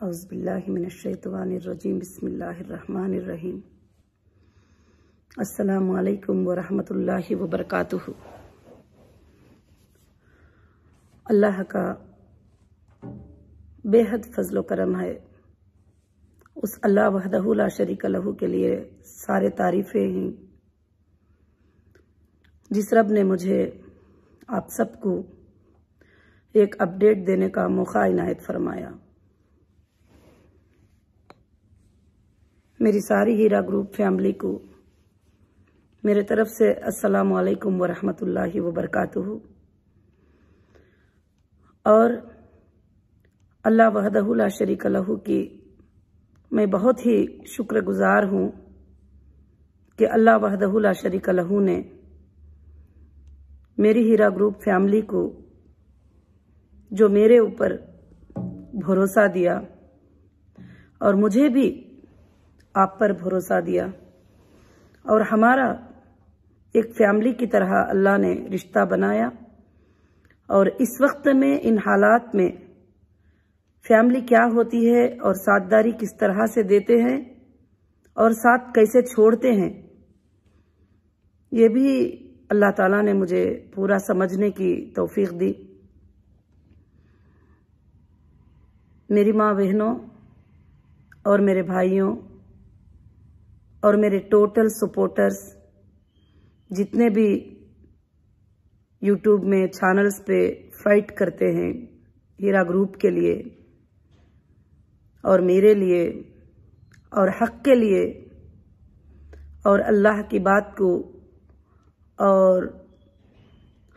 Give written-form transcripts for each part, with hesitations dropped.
औज़ुबिल्लाहि मिनश्शैतानिर्रजीम बिस्मिल्लाहिर्रहमानिर्रहीम। अस्सलामु अलैकुम वरहमतुल्लाहि वबरकातुहू। अल्लाह का बेहद फजलो करम है। उस अल्लाह वहदहू ला शरीक लहू के लिए सारे तारीफ़ें हैं, जिस रब ने मुझे आप सबको एक अपडेट देने का मौका इनायत फरमाया। मेरी सारी हीरा ग्रुप फैमिली को मेरे तरफ से अस्सलामु अलैकुम वरहमतुल्लाहि वबरकातुहू। और अल्लाह वहदहू ला शरीक लहू की मैं बहुत ही शुक्रगुजार हूँ कि अल्लाह वहदहू ला शरीक लहू ने मेरी हीरा ग्रुप फैमिली को जो मेरे ऊपर भरोसा दिया और मुझे भी आप पर भरोसा दिया और हमारा एक फैमिली की तरह अल्लाह ने रिश्ता बनाया। और इस वक्त में इन हालात में फैमिली क्या होती है और साथदारी किस तरह से देते हैं और साथ कैसे छोड़ते हैं, ये भी अल्लाह ताला ने मुझे पूरा समझने की तौफीक दी। मेरी माँ बहनों और मेरे भाइयों और मेरे टोटल सपोर्टर्स जितने भी यूट्यूब में चैनल्स पे फाइट करते हैं हीरा ग्रुप के लिए और मेरे लिए और हक के लिए और अल्लाह की बात को और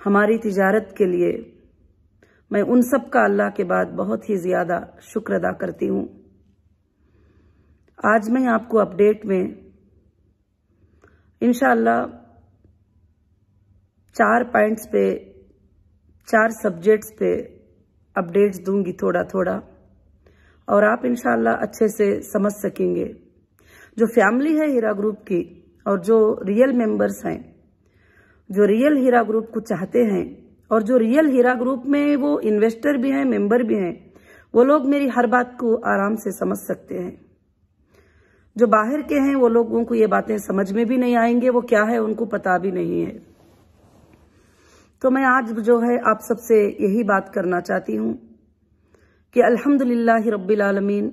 हमारी तिजारत के लिए, मैं उन सब का अल्लाह के बाद बहुत ही ज़्यादा शुक्र अदा करती हूँ। आज मैं आपको अपडेट में इंशाअल्लाह 4 पॉइंट्स पे 4 सब्जेक्ट्स पे अपडेट्स दूंगी थोड़ा थोड़ा, और आप इंशाअल्लाह अच्छे से समझ सकेंगे। जो फैमिली है हीरा ग्रुप की और जो रियल मेंबर्स हैं, जो रियल हीरा ग्रुप को चाहते हैं और जो रियल हीरा ग्रुप में वो इन्वेस्टर भी हैं, मेंबर भी हैं, वो लोग मेरी हर बात को आराम से समझ सकते हैं। जो बाहर के हैं वो लोगों को ये बातें समझ में भी नहीं आएंगे, वो क्या है उनको पता भी नहीं है। तो मैं आज जो है आप सबसे यही बात करना चाहती हूँ कि अल्हम्दुलिल्लाह रब्बिल आलमीन,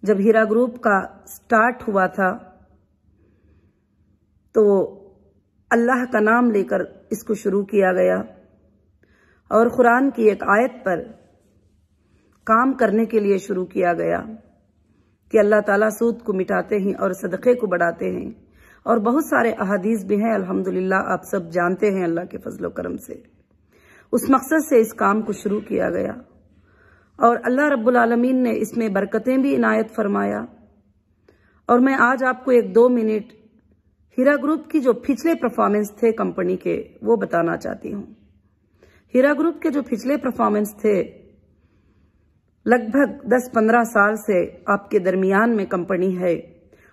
जब हीरा ग्रुप का स्टार्ट हुआ था तो अल्लाह का नाम लेकर इसको शुरू किया गया और कुरान की एक आयत पर काम करने के लिए शुरू किया गया कि अल्लाह ताला सूद को मिटाते हैं और सदक़े को बढ़ाते हैं, और बहुत सारे अहादीस भी हैं अल्हम्दुलिल्लाह, आप सब जानते हैं अल्लाह के फजलो करम से। उस मकसद से इस काम को शुरू किया गया और अल्लाह रब्बुल आलमीन ने इसमें बरकतें भी इनायत फरमाया। और मैं आज आपको 1-2 मिनट हीरा ग्रुप की जो पिछले परफॉर्मेंस थे कंपनी के वो बताना चाहती हूँ। हीरा ग्रुप के जो पिछले परफॉर्मेंस थे, लगभग 10-15 साल से आपके दरमियान में कंपनी है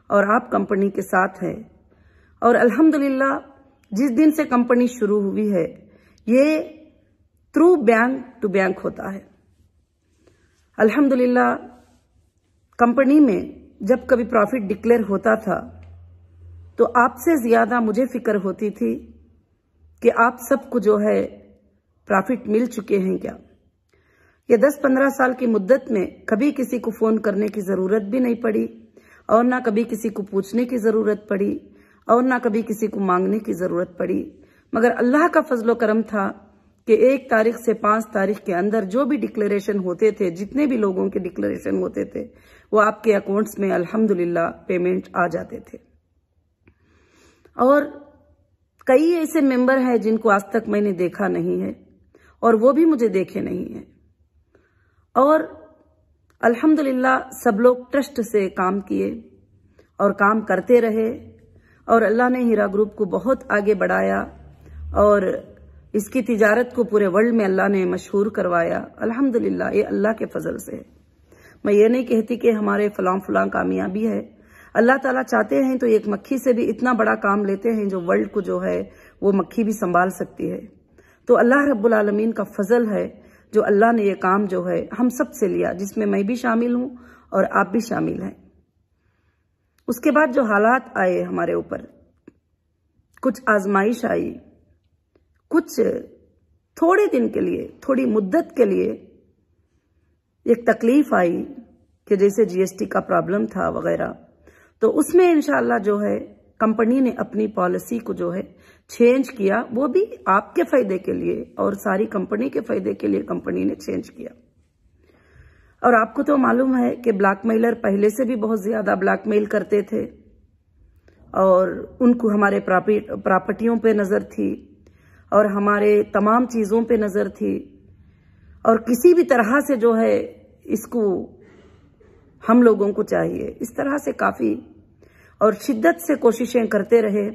और आप कंपनी के साथ हैं। और अल्हम्दुलिल्लाह जिस दिन से कंपनी शुरू हुई है ये थ्रू बैंक टू बैंक होता है। अल्हम्दुलिल्लाह कंपनी में जब कभी प्रॉफिट डिक्लेयर होता था तो आपसे ज्यादा मुझे फिक्र होती थी कि आप सबको जो है प्रॉफिट मिल चुके हैं क्या। ये 10-15 साल की मुद्दत में कभी किसी को फोन करने की जरूरत भी नहीं पड़ी और ना कभी किसी को पूछने की जरूरत पड़ी और ना कभी किसी को मांगने की जरूरत पड़ी, मगर अल्लाह का फजलो करम था कि 1 तारीख से 5 तारीख के अंदर जो भी डिक्लेरेशन होते थे, जितने भी लोगों के डिक्लेरेशन होते थे, वो आपके अकाउंट्स में अल्हम्दुलिल्लाह पेमेंट आ जाते थे। और कई ऐसे मेंबर हैं जिनको आज तक मैंने देखा नहीं है और वो भी मुझे देखे नहीं है, और अल्हम्दुलिल्लाह सब लोग ट्रस्ट से काम किए और काम करते रहे और अल्लाह ने हीरा ग्रुप को बहुत आगे बढ़ाया और इसकी तिजारत को पूरे वर्ल्ड में अल्लाह ने मशहूर करवाया। अल्हम्दुलिल्लाह ये अल्लाह के फजल से है। मैं ये नहीं कहती कि हमारे फलां कामयाबी है, अल्लाह ताला चाहते हैं तो एक मक्खी से भी इतना बड़ा काम लेते हैं जो वर्ल्ड को जो है वो मक्खी भी संभाल सकती है। तो अल्लाह रब्बुल आलमीन का फजल है जो अल्लाह ने ये काम जो है हम सब से लिया, जिसमें मैं भी शामिल हूं और आप भी शामिल हैं। उसके बाद जो हालात आए हमारे ऊपर, कुछ आजमाइश आई, कुछ थोड़े दिन के लिए, थोड़ी मुद्दत के लिए एक तकलीफ आई कि जैसे जीएसटी का प्रॉब्लम था वगैरह, तो उसमें इंशाअल्लाह जो है कंपनी ने अपनी पॉलिसी को जो है चेंज किया, वो भी आपके फायदे के लिए और सारी कंपनी के फायदे के लिए कंपनी ने चेंज किया। और आपको तो मालूम है कि ब्लैकमेलर पहले से भी बहुत ज्यादा ब्लैकमेल करते थे और उनको हमारे प्रॉपर्टियों पे नजर थी और हमारे तमाम चीजों पे नजर थी, और किसी भी तरह से जो है इसको हम लोगों को चाहिए, इस तरह से काफी और शिद्दत से कोशिशें करते रहे।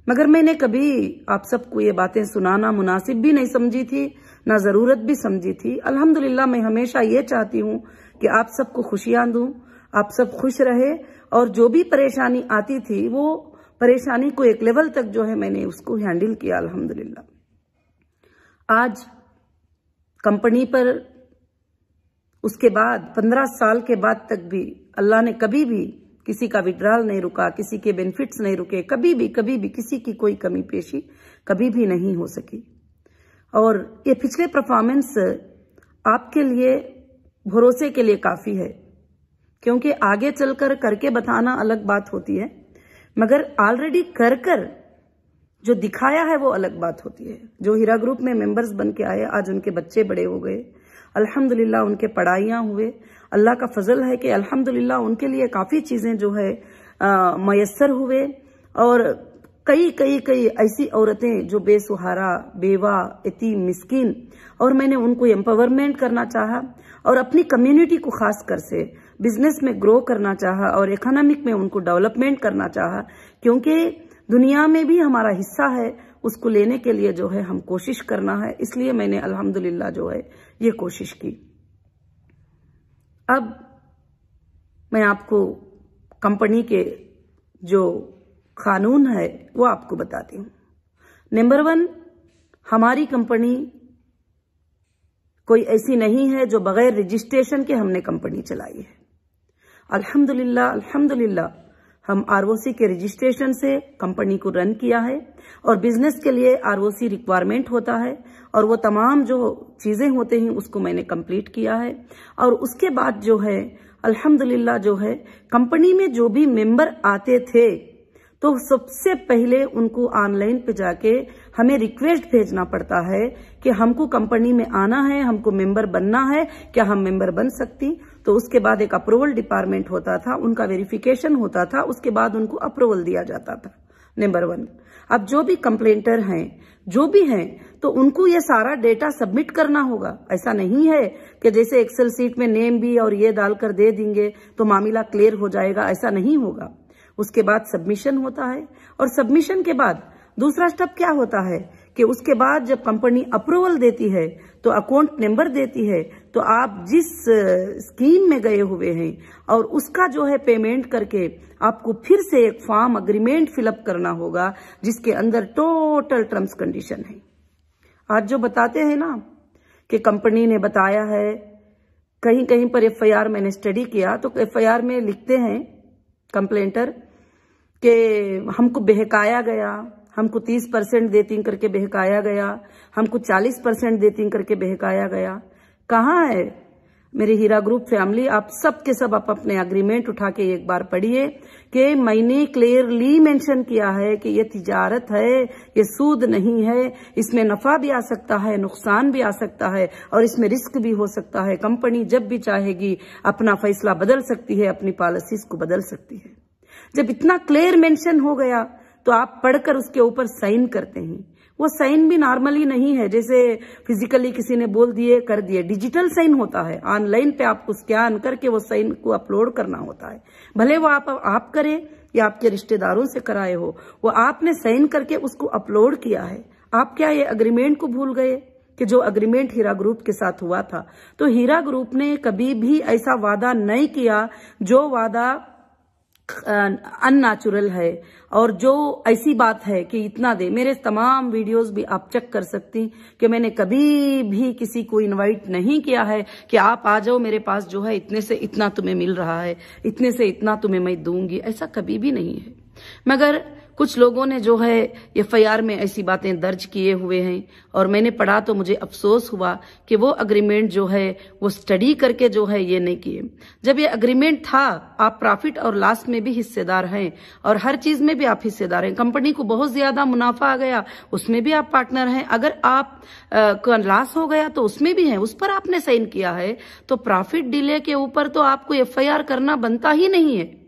मगर मैंने कभी आप सबको ये बातें सुनाना मुनासिब भी नहीं समझी थी, ना जरूरत भी समझी थी। अल्हम्दुलिल्लाह मैं हमेशा ये चाहती हूँ कि आप सबको खुशियां दूं, आप सब खुश रहे, और जो भी परेशानी आती थी वो परेशानी को एक लेवल तक जो है मैंने उसको हैंडल किया अल्हम्दुलिल्लाह। आज कंपनी पर उसके बाद 15 साल के बाद तक भी अल्लाह ने कभी भी किसी का विड्रॉल नहीं रुका, किसी के बेनिफिट्स नहीं रुके, कभी भी किसी की कोई कमी पेशी कभी भी नहीं हो सकी। और ये पिछले परफॉर्मेंस आपके लिए भरोसे के लिए काफी है, क्योंकि आगे चलकर करके बताना अलग बात होती है, मगर ऑलरेडी कर जो दिखाया है वो अलग बात होती है। जो हीरा ग्रुप में मेंबर्स बन के आए, आज उनके बच्चे बड़े हो गए, अल्हम्दुलिल्लाह उनके पढ़ाइयां हुए, अल्लाह का फजल है कि अल्हम्दुलिल्लाह उनके लिए काफी चीजें जो है मयसर हुए। और कई ऐसी औरतें जो बेसहारा, बेवा, यतीम, मिस्कीन, और मैंने उनको एम्पावरमेंट करना चाहा और अपनी कम्युनिटी को खास कर से बिजनेस में ग्रो करना चाहा और इकोनॉमिक में उनको डेवलपमेंट करना चाहा, क्योंकि दुनिया में भी हमारा हिस्सा है, उसको लेने के लिए जो है हम कोशिश करना है। इसलिए मैंने अल्हम्दुलिल्लाह जो है ये कोशिश की। अब मैं आपको कंपनी के जो कानून है वो आपको बताती हूँ। नंबर 1, हमारी कंपनी कोई ऐसी नहीं है जो बगैर रजिस्ट्रेशन के हमने कंपनी चलाई है। अल्हम्दुलिल्लाह हम आरओसी के रजिस्ट्रेशन से कंपनी को रन किया है, और बिजनेस के लिए आरओसी रिक्वायरमेंट होता है और वो तमाम जो चीजें होते हैं उसको मैंने कंप्लीट किया है। और उसके बाद जो है अल्हम्दुलिल्लाह जो है कंपनी में जो भी मेंबर आते थे तो सबसे पहले उनको ऑनलाइन पे जाके हमें रिक्वेस्ट भेजना पड़ता है कि हमको कंपनी में आना है, हमको मेंबर बनना है, क्या हम मेंबर बन सकती। तो उसके बाद एक अप्रूवल डिपार्टमेंट होता था, उनका वेरिफिकेशन होता था, उसके बाद उनको अप्रूवल दिया जाता था। नंबर 1, अब जो भी कंप्लेंटर हैं, जो भी हैं, तो उनको ये सारा डेटा सबमिट करना होगा। ऐसा नहीं है कि जैसे एक्सेल सीट में नेम भी और ये डालकर दे देंगे तो मामला क्लियर हो जाएगा, ऐसा नहीं होगा। उसके बाद सबमिशन होता है, और सबमिशन के बाद दूसरा स्टेप क्या होता है कि उसके बाद जब कंपनी अप्रूवल देती है तो अकाउंट नंबर देती है, तो आप जिस स्कीम में गए हुए हैं और उसका जो है पेमेंट करके आपको फिर से एक फॉर्म अग्रीमेंट फिलअप करना होगा, जिसके अंदर टोटल टर्म्स कंडीशन है। आज जो बताते हैं ना कि कंपनी ने बताया है, कहीं कहीं पर एफआईआर मैंने स्टडी किया तो एफआईआर में लिखते हैं कंप्लेंटर कि हमको बहकाया गया, हमको 30% देती करके बहकाया गया, हमको 40% देती करके बहकाया गया। कहाँ है मेरे हीरा ग्रुप फैमिली? आप सब के सब आप अपने एग्रीमेंट उठा के एक बार पढ़िए कि मैंने क्लियरली मेंशन किया है कि ये तिजारत है, ये सूद नहीं है, इसमें नफा भी आ सकता है, नुकसान भी आ सकता है, और इसमें रिस्क भी हो सकता है। कंपनी जब भी चाहेगी अपना फैसला बदल सकती है, अपनी पॉलिसीज को बदल सकती है। जब इतना क्लियर मेंशन हो गया तो आप पढ़कर उसके ऊपर साइन करते हैं। वो साइन भी नॉर्मली नहीं है जैसे फिजिकली किसी ने बोल दिए कर दिए, डिजिटल साइन होता है। ऑनलाइन पे आपको स्कैन करके वो साइन को अपलोड करना होता है, भले वो आप करें या आपके रिश्तेदारों से कराए हो, वो आपने साइन करके उसको अपलोड किया है। आप क्या ये अग्रीमेंट को भूल गए कि जो अग्रीमेंट हीरा ग्रुप के साथ हुआ था? तो हीरा ग्रुप ने कभी भी ऐसा वादा नहीं किया जो वादा अननेचुरल है और जो ऐसी बात है कि इतना दे। मेरे तमाम वीडियोस भी आप चेक कर सकती कि मैंने कभी भी किसी को इनवाइट नहीं किया है कि आप आ जाओ मेरे पास, जो है इतने से इतना तुम्हें मिल रहा है, इतने से इतना तुम्हें मैं दूंगी, ऐसा कभी भी नहीं है। मगर कुछ लोगों ने जो है एफआईआर में ऐसी बातें दर्ज किए हुए हैं और मैंने पढ़ा तो मुझे अफसोस हुआ कि वो अग्रीमेंट जो है वो स्टडी करके जो है ये नहीं किए। जब ये अग्रीमेंट था, आप प्रॉफिट और लॉस में भी हिस्सेदार हैं और हर चीज में भी आप हिस्सेदार हैं। कंपनी को बहुत ज्यादा मुनाफा आ गया, उसमें भी आप पार्टनर हैं। अगर आप का लॉस हो गया तो उसमें भी हैं, उस पर आपने साइन किया है। तो प्रॉफिट डिले के ऊपर तो आपको एफआईआर करना बनता ही नहीं है।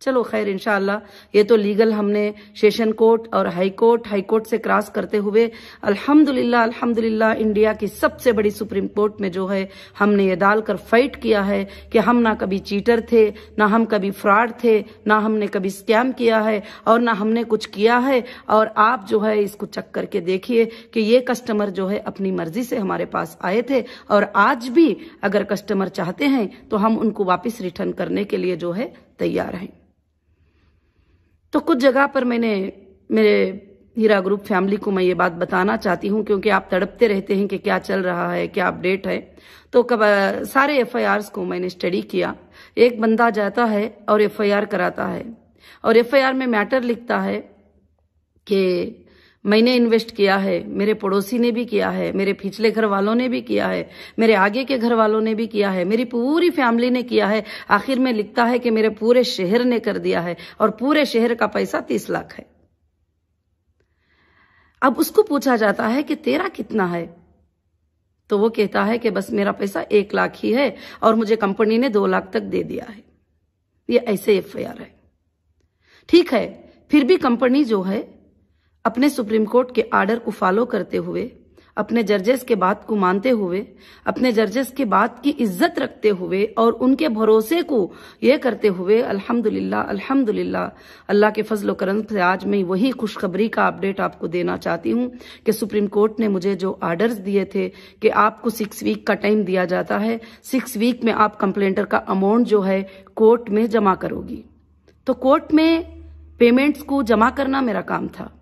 चलो खैर, इंशाअल्लाह ये तो लीगल हमने सेशन कोर्ट और हाई कोर्ट से क्रॉस करते हुए अल्हम्दुलिल्लाह इंडिया की सबसे बड़ी सुप्रीम कोर्ट में जो है हमने ये डालकर फाइट किया है कि हम ना कभी चीटर थे, ना हम कभी फ्रॉड थे, ना हमने कभी स्कैम किया है और ना हमने कुछ किया है। और आप जो है इसको चेक करके देखिए कि ये कस्टमर जो है अपनी मर्जी से हमारे पास आए थे और आज भी अगर कस्टमर चाहते हैं तो हम उनको वापस रिटर्न करने के लिए जो है तैयार हैं। तो कुछ जगह पर मैंने मेरे हीरा ग्रुप फैमिली को मैं ये बात बताना चाहती हूँ, क्योंकि आप तड़पते रहते हैं कि क्या चल रहा है, क्या अपडेट है। तो सारे एफआईआर्स को मैंने स्टडी किया। एक बंदा जाता है और एफआईआर कराता है और एफआईआर में मैटर लिखता है कि मैंने इन्वेस्ट किया है, मेरे पड़ोसी ने भी किया है, मेरे पिछले घर वालों ने भी किया है, मेरे आगे के घर वालों ने भी किया है, मेरी पूरी फैमिली ने किया है। आखिर में लिखता है कि मेरे पूरे शहर ने कर दिया है और पूरे शहर का पैसा 30 लाख है। अब उसको पूछा जाता है कि तेरा कितना है, तो वो कहता है कि बस मेरा पैसा 1 लाख ही है और मुझे कंपनी ने 2 लाख तक दे दिया है। ये ऐसे एफआईआर है। ठीक है, फिर भी कंपनी जो है अपने सुप्रीम कोर्ट के आर्डर को फॉलो करते हुए, अपने जजेस के बात को मानते हुए, अपने जजेस के बात की इज्जत रखते हुए और उनके भरोसे को ये करते हुए अल्हम्दुलिल्लाह अल्लाह के फजल करम से आज मैं वही खुशखबरी का अपडेट आपको देना चाहती हूँ कि सुप्रीम कोर्ट ने मुझे जो आर्डर्स दिए थे कि आपको 6 वीक का टाइम दिया जाता है, 6 वीक में आप कंप्लेंटर का अमाउंट जो है कोर्ट में जमा करोगी। तो कोर्ट में पेमेंट्स को जमा करना मेरा काम था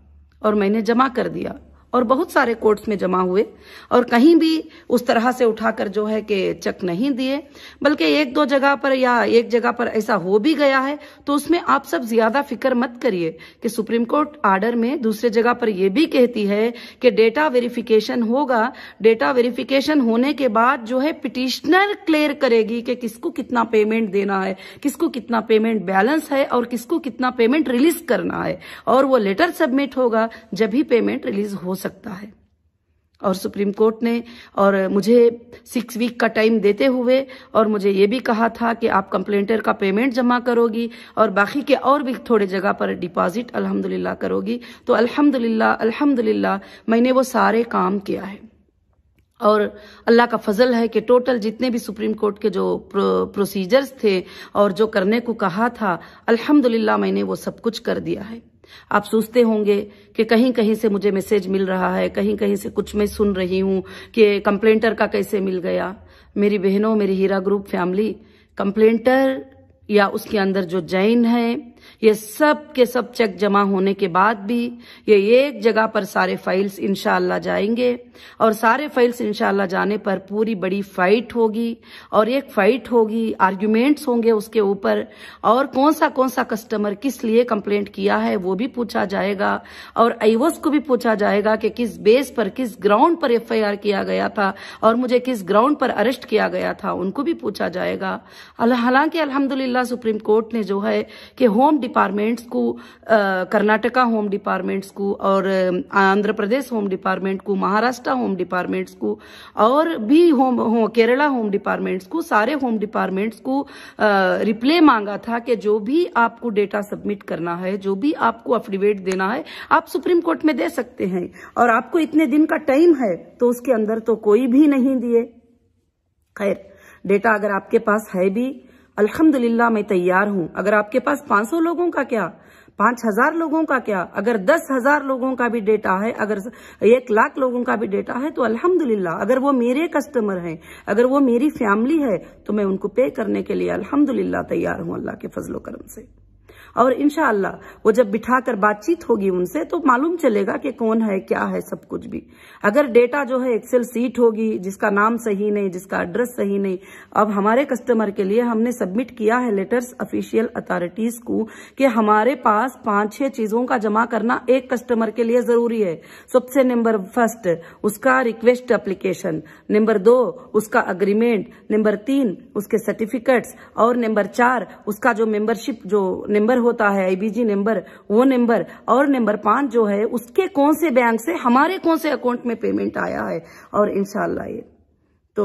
और मैंने जमा कर दिया और बहुत सारे कोर्ट्स में जमा हुए और कहीं भी उस तरह से उठाकर जो है कि चेक नहीं दिए, बल्कि 1-2 जगह पर या एक जगह पर ऐसा हो भी गया है तो उसमें आप सब ज्यादा फिक्र मत करिए कि सुप्रीम कोर्ट आर्डर में दूसरे जगह पर यह भी कहती है कि डेटा वेरिफिकेशन होगा। डेटा वेरिफिकेशन होने के बाद जो है पिटिशनर क्लियर करेगी कि किसको कितना पेमेंट देना है, किसको कितना पेमेंट बैलेंस है और किसको कितना पेमेंट रिलीज करना है, और वो लेटर सबमिट होगा जब भी पेमेंट रिलीज हो सकता है। और सुप्रीम कोर्ट ने और मुझे 6 वीक का टाइम देते हुए और मुझे ये भी कहा था कि आप कंप्लेंटर का पेमेंट जमा करोगी और बाकी के और भी थोड़े जगह पर डिपॉजिट अल्हम्दुलिल्लाह करोगी। तो अल्हम्दुलिल्लाह मैंने वो सारे काम किया है और अल्लाह का फजल है कि टोटल जितने भी सुप्रीम कोर्ट के जो प्रोसीजर्स थे और जो करने को कहा था, अल्हम्दुलिल्लाह मैंने वो सब कुछ कर दिया है। आप सोचते होंगे कि कहीं कहीं से मुझे मैसेज मिल रहा है, कहीं कहीं से कुछ मैं सुन रही हूं कि कंप्लेंटर का कैसे मिल गया। मेरी बहनों, मेरी हीरा ग्रुप फैमिली, कंप्लेंटर या उसके अंदर जो जैन है, ये सब के सब चेक जमा होने के बाद भी ये एक जगह पर सारे फाइल्स इंशाअल्लाह जाएंगे और सारे फाइल्स इंशाअल्लाह जाने पर पूरी बड़ी फाइट होगी और एक फाइट होगी, आर्ग्यूमेंट्स होंगे उसके ऊपर, और कौन सा कस्टमर किस लिए कंप्लेंट किया है वो भी पूछा जाएगा और आईवोस को भी पूछा जाएगा कि किस बेस पर, किस ग्राउंड पर एफआईआर किया गया था और मुझे किस ग्राउंड पर अरेस्ट किया गया था, उनको भी पूछा जाएगा। हालांकि अल्हम्दुलिल्लाह सुप्रीम कोर्ट ने जो है कि होम डिपार्टमेंट्स को, कर्नाटका होम डिपार्टमेंट्स को और आंध्र प्रदेश होम डिपार्टमेंट को, महाराष्ट्र होम डिपार्टमेंट्स को और भी केरला होम डिपार्टमेंट्स को, सारे होम डिपार्टमेंट्स को रिप्ले मांगा था कि जो भी आपको डेटा सबमिट करना है, जो भी आपको अफिडेविट देना है, आप सुप्रीम कोर्ट में दे सकते हैं और आपको इतने दिन का टाइम है। तो उसके अंदर तो कोई भी नहीं दिए। खैर, डेटा अगर आपके पास है भी, अल्हम्दुलिल्लाह मैं तैयार हूं। अगर आपके पास 500 लोगों का क्या, 5,000 लोगों का क्या, अगर 10,000 लोगों का भी डेटा है, अगर 1 लाख लोगों का भी डेटा है तो अल्हम्दुलिल्लाह। अगर वो मेरे कस्टमर हैं, अगर वो मेरी फैमिली है तो मैं उनको पे करने के लिए अल्हम्दुलिल्लाह तैयार हूं अल्लाह के फजलो करम से। और इंशाअल्लाह वो जब बिठाकर बातचीत होगी उनसे तो मालूम चलेगा कि कौन है क्या है सब कुछ भी। अगर डेटा जो है एक्सेल सीट होगी जिसका नाम सही नहीं, जिसका एड्रेस सही नहीं, अब हमारे कस्टमर के लिए हमने सबमिट किया है लेटर्स ऑफिशियल अथॉरिटीज को कि हमारे पास 5-6 चीजों का जमा करना एक कस्टमर के लिए जरूरी है। सबसे नंबर 1 उसका रिक्वेस्ट एप्लीकेशन, नंबर 2 उसका अग्रीमेंट, नंबर 3 उसके सर्टिफिकेट्स, और नंबर 4 उसका जो मेंबरशिप जो नंबर होता है IBG नंबर, वो नंबर, और नंबर 5 जो है उसके कौन से बैंक से हमारे कौन से अकाउंट में पेमेंट आया है। और इंशाअल्लाह ये तो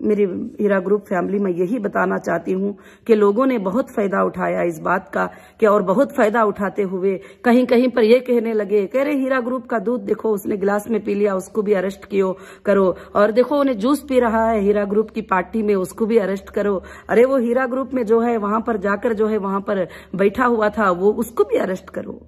मेरी हीरा ग्रुप फैमिली में यही बताना चाहती हूँ कि लोगों ने बहुत फायदा उठाया इस बात का कि, और बहुत फायदा उठाते हुए कहीं कहीं पर ये कहने लगे, कह रहे हीरा ग्रुप का दूध देखो उसने गिलास में पी लिया, उसको भी अरेस्ट करो, और देखो उन्हें जूस पी रहा है हीरा ग्रुप की पार्टी में, उसको भी अरेस्ट करो। अरे वो हीरा ग्रुप में जो है वहां पर जाकर जो है वहां पर बैठा हुआ था वो उसको भी अरेस्ट करो।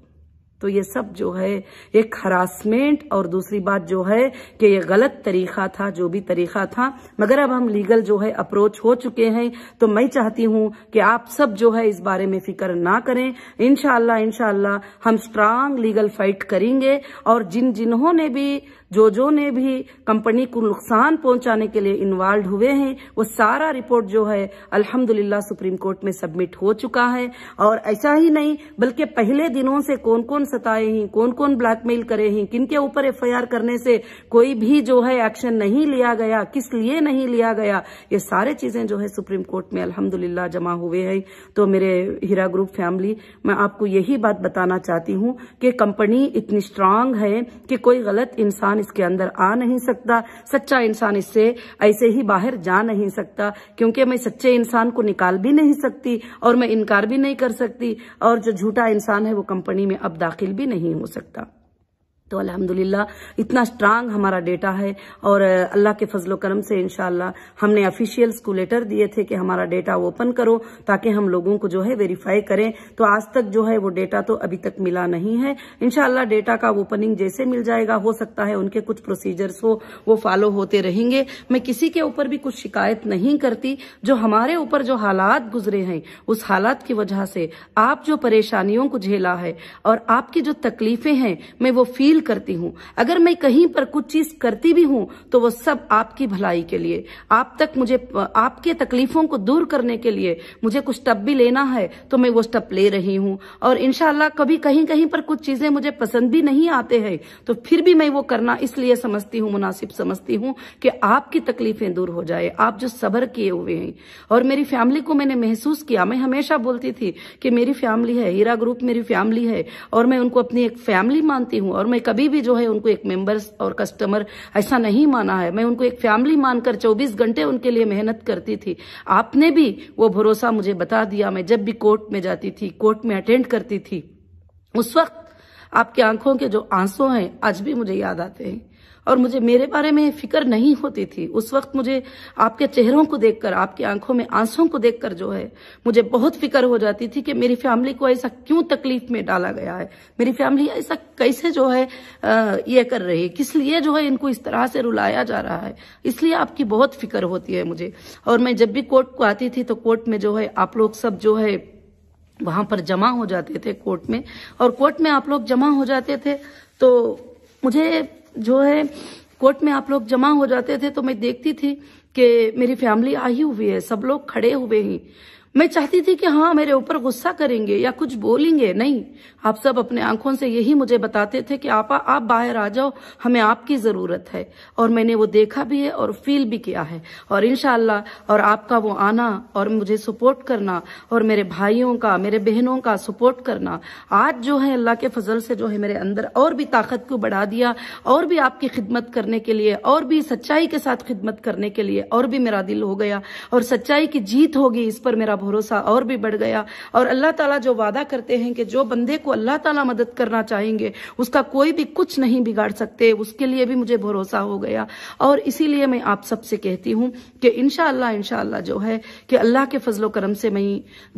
तो ये सब जो है एक हरासमेंट, और दूसरी बात जो है कि ये गलत तरीका था, जो भी तरीका था, मगर अब हम लीगल जो है अप्रोच हो चुके हैं। तो मैं चाहती हूं कि आप सब जो है इस बारे में फिक्र ना करें। इंशाअल्लाह हम स्ट्रांग लीगल फाइट करेंगे, और जिन्होंने भी जो ने भी कंपनी को नुकसान पहुंचाने के लिए इन्वॉल्व हुए हैं वो सारा रिपोर्ट जो है अल्हम्दुलिल्लाह सुप्रीम कोर्ट में सबमिट हो चुका है। और ऐसा ही नहीं बल्कि पहले दिनों से कौन कौन सताए हैं, कौन कौन ब्लैकमेल करे हैं, किनके ऊपर FIR करने से कोई भी जो है एक्शन नहीं लिया गया, किस लिए नहीं लिया गया, ये सारे चीजें जो है सुप्रीम कोर्ट में अल्हम्दुलिल्लाह जमा हुए हैं। तो मेरे हीरा ग्रुप फैमिली, मैं आपको यही बात बताना चाहती हूँ कि कंपनी इतनी स्ट्रांग है कि कोई गलत इंसान इसके अंदर आ नहीं सकता, सच्चा इंसान इससे ऐसे ही बाहर जा नहीं सकता, क्योंकि मैं सच्चे इंसान को निकाल भी नहीं सकती और मैं इनकार भी नहीं कर सकती, और जो झूठा इंसान है वो कंपनी में अब दाखिल भी नहीं हो सकता। तो अल्हम्दुलिल्लाह इतना स्ट्रांग हमारा डेटा है, और अल्लाह के फजलो करम से इंशाअल्लाह हमने ऑफिशियल्स को लेटर दिए थे कि हमारा डेटा ओपन करो ताकि हम लोगों को जो है वेरीफाई करें। तो आज तक जो है वो डेटा तो अभी तक मिला नहीं है। इंशाअल्लाह डेटा का ओपनिंग जैसे मिल जाएगा, हो सकता है उनके कुछ प्रोसीजर्स हो वो फॉलो होते रहेंगे। मैं किसी के ऊपर भी कुछ शिकायत नहीं करती, जो हमारे ऊपर जो हालात गुजरे हैं उस हालात की वजह से आप जो परेशानियों को झेला है और आपकी जो तकलीफें हैं मैं वो फील करती हूँ। अगर मैं कहीं पर कुछ चीज करती भी हूँ तो वो सब आपकी भलाई के लिए, आप तक मुझे आपके तकलीफों को दूर करने के लिए मुझे कुछ स्टेप भी लेना है तो मैं वो स्टेप ले रही हूँ। और इंशाअल्लाह कभी कहीं कहीं पर कुछ चीजें मुझे पसंद भी नहीं आते हैं तो फिर भी मैं वो करना इसलिए समझती हूँ, मुनासिब समझती हूँ कि आपकी तकलीफें दूर हो जाए, आप जो सब्र किए हुए हैं। और मेरी फैमिली को मैंने महसूस किया, मैं हमेशा बोलती थी कि मेरी फैमिली है, हीरा ग्रुप मेरी फैमिली है और मैं उनको अपनी एक फैमिली मानती हूँ, और मैं कभी भी जो है उनको एक मेंबर्स और कस्टमर ऐसा नहीं माना है, मैं उनको एक फैमिली मानकर 24 घंटे उनके लिए मेहनत करती थी। आपने भी वो भरोसा मुझे बता दिया। मैं जब भी कोर्ट में जाती थी, कोर्ट में अटेंड करती थी, उस वक्त आपकी आंखों के जो आंसू हैं आज भी मुझे याद आते हैं, और मुझे मेरे बारे में फिक्र नहीं होती थी। उस वक्त मुझे आपके चेहरों को देखकर, आपकी आंखों में आंसुओं को देखकर जो है मुझे बहुत फिक्र हो जाती थी कि मेरी फैमिली को ऐसा क्यों तकलीफ में डाला गया है, मेरी फैमिली ऐसा कैसे जो है ये कर रही है, किस लिए जो है इनको इस तरह से रुलाया जा रहा है। इसलिए आपकी बहुत फिक्र होती है मुझे। और मैं जब भी कोर्ट को आती थी तो कोर्ट में जो है आप लोग सब जो है वहां पर जमा हो जाते थे कोर्ट में, और कोर्ट में आप लोग जमा हो जाते थे तो मुझे जो है कोर्ट में आप लोग जमा हो जाते थे तो मैं देखती थी कि मेरी फैमिली आई हुई है, सब लोग खड़े हुए हैं। मैं चाहती थी कि हाँ मेरे ऊपर गुस्सा करेंगे या कुछ बोलेंगे, नहीं, आप सब अपने आंखों से यही मुझे बताते थे कि आप बाहर आ जाओ, हमें आपकी जरूरत है। और मैंने वो देखा भी है और फील भी किया है। और इंशाअल्लाह और आपका वो आना और मुझे सपोर्ट करना और मेरे भाइयों का, मेरे बहनों का सपोर्ट करना आज जो है अल्लाह के फजल से जो है मेरे अंदर और भी ताकत को बढ़ा दिया, और भी आपकी खिदमत करने के लिए, और भी सच्चाई के साथ खिदमत करने के लिए और भी मेरा दिल हो गया। और सच्चाई की जीत होगी इस पर मेरा भरोसा और भी बढ़ गया। और अल्लाह ताला जो वादा करते हैं कि जो बंदे को अल्लाह ताला मदद करना चाहेंगे उसका कोई भी कुछ नहीं बिगाड़ सकते, उसके लिए भी मुझे भरोसा हो गया। और इसीलिए मैं आप सबसे कहती हूँ कि इंशाअल्लाह जो है कि अल्लाह के फजलो करम से मैं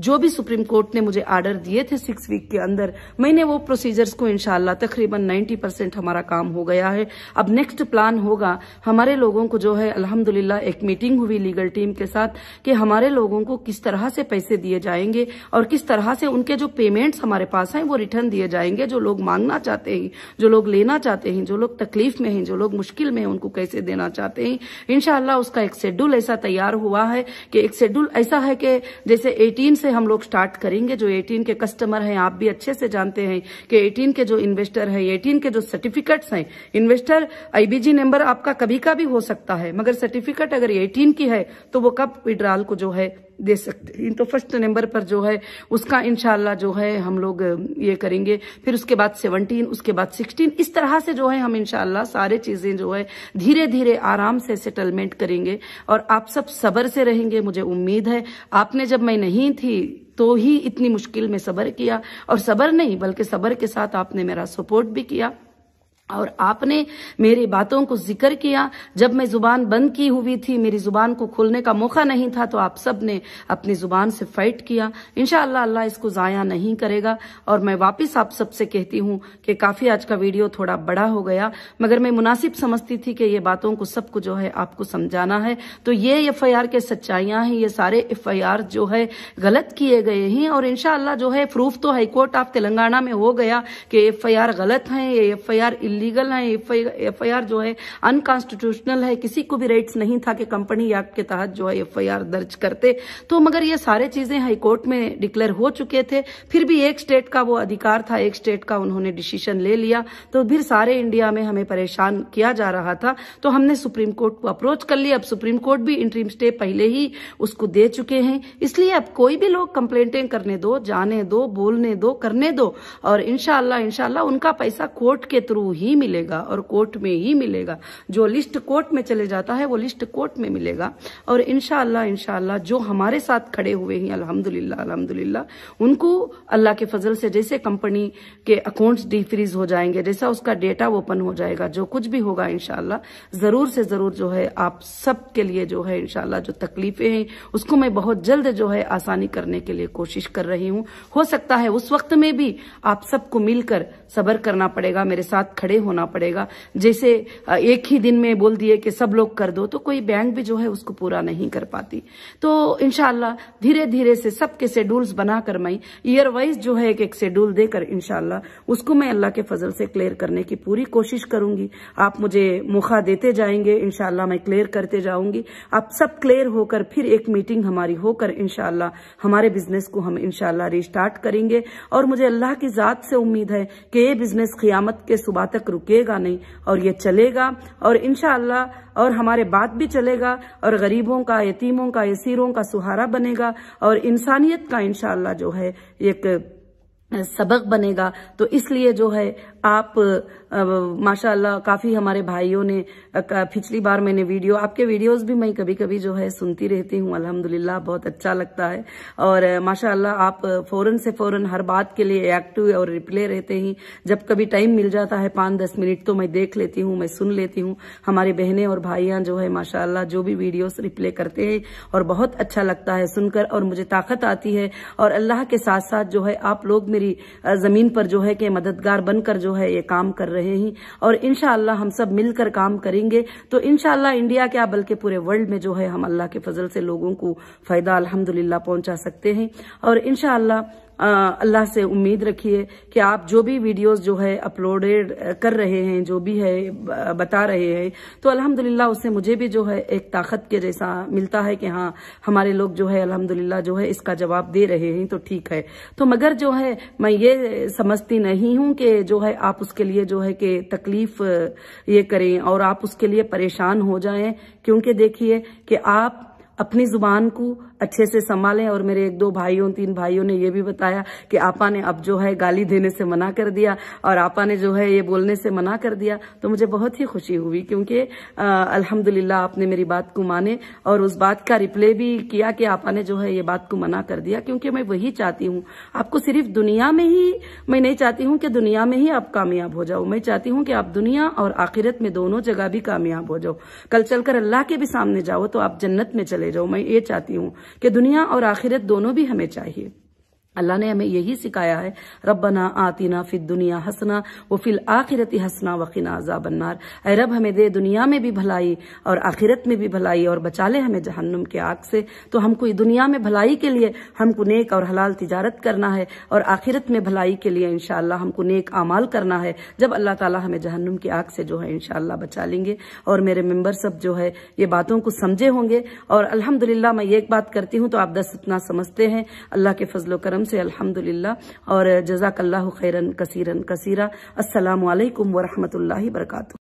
जो भी सुप्रीम कोर्ट ने मुझे आर्डर दिए थे 6 वीक के अंदर, मैंने वो प्रोसीजर्स को इंशाअल्लाह तकरीबन 90% हमारा काम हो गया है। अब नेक्स्ट प्लान होगा हमारे लोगों को जो है अल्हम्दुलिल्लाह एक मीटिंग हुई लीगल टीम के साथ कि हमारे लोगों को किस तरह से पैसे दिए जाएंगे और किस तरह से उनके जो पेमेंट्स हमारे पास हैं वो रिटर्न दिए जाएंगे। जो लोग मांगना चाहते हैं, जो लोग लेना चाहते हैं, जो लोग तकलीफ में हैं, जो लोग मुश्किल में हैं, उनको कैसे देना चाहते हैं। इंशाअल्लाह उसका एक शेड्यूल ऐसा तैयार हुआ है कि एक शेड्यूल ऐसा है कि जैसे 18 से हम लोग स्टार्ट करेंगे। जो 18 के कस्टमर हैं आप भी अच्छे से जानते हैं कि 18 के जो इन्वेस्टर है, 18 के जो सर्टिफिकेट्स हैं, इन्वेस्टर आईबीजी नंबर आपका कभी का भी हो सकता है, मगर सर्टिफिकेट अगर 18 की है तो वो कब विड्रॉल को जो है दे सकते हैं। तो फर्स्ट नंबर पर जो है उसका इंशाल्लाह जो है हम लोग ये करेंगे, फिर उसके बाद 17, उसके बाद 16, इस तरह से जो है हम इंशाल्लाह सारे चीजें जो है धीरे धीरे आराम से सेटलमेंट करेंगे और आप सब सब्र से रहेंगे। मुझे उम्मीद है आपने जब मैं नहीं थी तो ही इतनी मुश्किल में सब्र किया, और सब्र नहीं बल्कि सब्र के साथ आपने मेरा सपोर्ट भी किया और आपने मेरी बातों को जिक्र किया। जब मैं जुबान बंद की हुई थी, मेरी जुबान को खोलने का मौका नहीं था, तो आप सब ने अपनी जुबान से फाइट किया। इंशाअल्लाह अल्लाह इसको जाया नहीं करेगा। और मैं वापस आप सबसे कहती हूँ कि काफी आज का वीडियो थोड़ा बड़ा हो गया, मगर मैं मुनासिब समझती थी कि ये बातों को सबको जो है आपको समझाना है। तो ये FIR के सच्चाइयां हैं, ये सारे FIR जो है गलत किए गए हैं और इंशाअल्लाह जो है प्रूफ तो हाईकोर्ट ऑफ तेलंगाना में हो गया कि FIR गलत है, ये FIR इलीगल है, FIR जो है अनकॉन्स्टिट्यूशनल है। किसी को भी राइट्स नहीं था कि कंपनी एक्ट के तहत जो है FIR दर्ज करते। तो मगर ये सारे चीजें हाईकोर्ट में डिक्लेयर हो चुके थे, फिर भी एक स्टेट का वो अधिकार था, एक स्टेट का उन्होंने डिसीजन ले लिया, तो फिर सारे इंडिया में हमें परेशान किया जा रहा था। तो हमने सुप्रीम कोर्ट को अप्रोच कर लिया। अब सुप्रीम कोर्ट भी इंटरिम स्टे पहले ही उसको दे चुके हैं, इसलिए अब कोई भी लोग कंप्लेंटें करने दो, जाने दो, बोलने दो, करने दो, और इंशाअल्लाह उनका पैसा कोर्ट के थ्रू ही मिलेगा और कोर्ट में ही मिलेगा। जो लिस्ट कोर्ट में चले जाता है वो लिस्ट कोर्ट में मिलेगा। और इंशाअल्लाह जो हमारे साथ खड़े हुए हैं अल्हम्दुलिल्लाह उनको अल्लाह के फजल से जैसे कंपनी के अकाउंट्स डीफ्रीज हो जाएंगे, जैसा उसका डेटा ओपन हो जाएगा, जो कुछ भी होगा इंशाअल्लाह जरूर से जरूर जो है आप सब के लिए जो है इंशाअल्लाह जो तकलीफें हैं उसको मैं बहुत जल्द जो है आसानी करने के लिए कोशिश कर रही हूँ। हो सकता है उस वक्त में भी आप सबको मिलकर सब्र करना पड़ेगा, मेरे साथ खड़े होना पड़ेगा। जैसे एक ही दिन में बोल दिए कि सब लोग कर दो, तो कोई बैंक भी जो है उसको पूरा नहीं कर पाती। तो इंशाअल्लाह धीरे धीरे से सबके शेड्यूल्स बनाकर मैं ईयर वाइज जो है एक शेड्यूल देकर इंशाअल्लाह उसको मैं अल्लाह के फजल से क्लियर करने की पूरी कोशिश करूंगी। आप मुझे मौका देते जाएंगे, इंशाअल्लाह मैं क्लियर करते जाऊंगी। आप सब क्लियर होकर फिर एक मीटिंग हमारी होकर इंशाअल्लाह हमारे बिजनेस को हम इंशाअल्लाह रिस्टार्ट करेंगे। और मुझे अल्लाह की जात से उम्मीद है कि ये बिजनेस क़यामत के सुबह तक रुकेगा नहीं और ये चलेगा, और इंशाअल्लाह और हमारे बाद भी चलेगा और गरीबों का, यतीमों का, यसीरों का सहारा बनेगा और इंसानियत का इंशाअल्लाह जो है एक सबक बनेगा। तो इसलिए जो है आप माशाअल्लाह काफी हमारे भाइयों ने पिछली बार मैंने आपके वीडियोस भी मैं कभी कभी जो है सुनती रहती हूँ, अल्हम्दुलिल्लाह बहुत अच्छा लगता है। और माशाअल्लाह आप फौरन से फौरन हर बात के लिए एक्टिव और रिप्ले रहते हैं। जब कभी टाइम मिल जाता है 5-10 मिनट तो मैं देख लेती हूँ, मैं सुन लेती हूँ। हमारी बहनें और भाइयां जो है माशाअल्लाह जो भी वीडियोस रिप्ले करते हैं और बहुत अच्छा लगता है सुनकर और मुझे ताकत आती है। और अल्लाह के साथ साथ जो है आप लोग मेरी जमीन पर जो है कि मददगार बनकर जो है ये काम कर रहे हैं और इंशाअल्लाह हम सब मिलकर काम करेंगे तो इंशाअल्लाह इंडिया क्या बल्कि पूरे वर्ल्ड में जो है हम अल्लाह के फजल से लोगों को फायदा अल्हम्दुलिल्लाह पहुंचा सकते हैं। और इंशाअल्लाह अल्लाह से उम्मीद रखिए कि आप जो भी वीडियोस जो है अपलोडेड कर रहे हैं, जो भी है बता रहे हैं, तो अल्हम्दुलिल्लाह उससे मुझे भी जो है एक ताकत के जैसा मिलता है कि हाँ हमारे लोग जो है अल्हम्दुलिल्लाह जो है इसका जवाब दे रहे हैं तो ठीक है। तो मगर जो है मैं ये समझती नहीं हूं कि जो है आप उसके लिए जो है कि तकलीफ ये करें और आप उसके लिए परेशान हो जाएं, क्योंकि देखिए कि आप अपनी जुबान को अच्छे से संभालें। और मेरे 1-2 भाइयों 3 भाइयों ने ये भी बताया कि आपा ने अब जो है गाली देने से मना कर दिया और आपा ने जो है ये बोलने से मना कर दिया। तो मुझे बहुत ही खुशी हुई क्योंकि अल्हम्दुलिल्लाह आपने मेरी बात को माने और उस बात का रिप्ले भी किया कि आपा ने जो है ये बात को मना कर दिया, क्योंकि मैं वही चाहती हूँ। आपको सिर्फ दुनिया में ही, मैं नहीं चाहती हूँ कि दुनिया में ही आप कामयाब हो जाओ, मैं चाहती हूँ कि आप दुनिया और आखिरत में दोनों जगह भी कामयाब हो जाओ। कल चलकर अल्लाह के भी सामने जाओ तो आप जन्नत में चले जाओ। मैं ये चाहती हूँ कि दुनिया और आखिरत दोनों भी हमें चाहिए। अल्लाह ने हमें यही सिखाया है, रब्बना आतिना फिद दुनिया हसना व फिल आखिरती हसना वक़िना अज़ाबन्नार। ऐ रब हमें दे दुनिया में भी भलाई और आखिरत में भी भलाई और बचा ले हमें जहन्नुम के आग से। तो हमको दुनिया में भलाई के लिए हमको नेक और हलाल तिजारत करना है और आखिरत में भलाई के लिए इंशाअल्लाह हमको नेक आमाल करना है। जब अल्लाह ताला हमें जहन्नुम की आग से जो है इंशाअल्लाह बचा लेंगे। और मेरे मेंबर सब जो है ये बातों को समझे होंगे। और अल्हम्दुलिल्लाह मैं एक बात करती हूँ तो आप 10 इतना समझते हैं, अल्लाह के फजलो करम से अल्हम्दुलिल्लाह। और जज़ाकल्लाहु खैरन कसीरन कसीरा। अस्सलामु अलैकुम व रहमतुल्लाहि व बरकातुहू।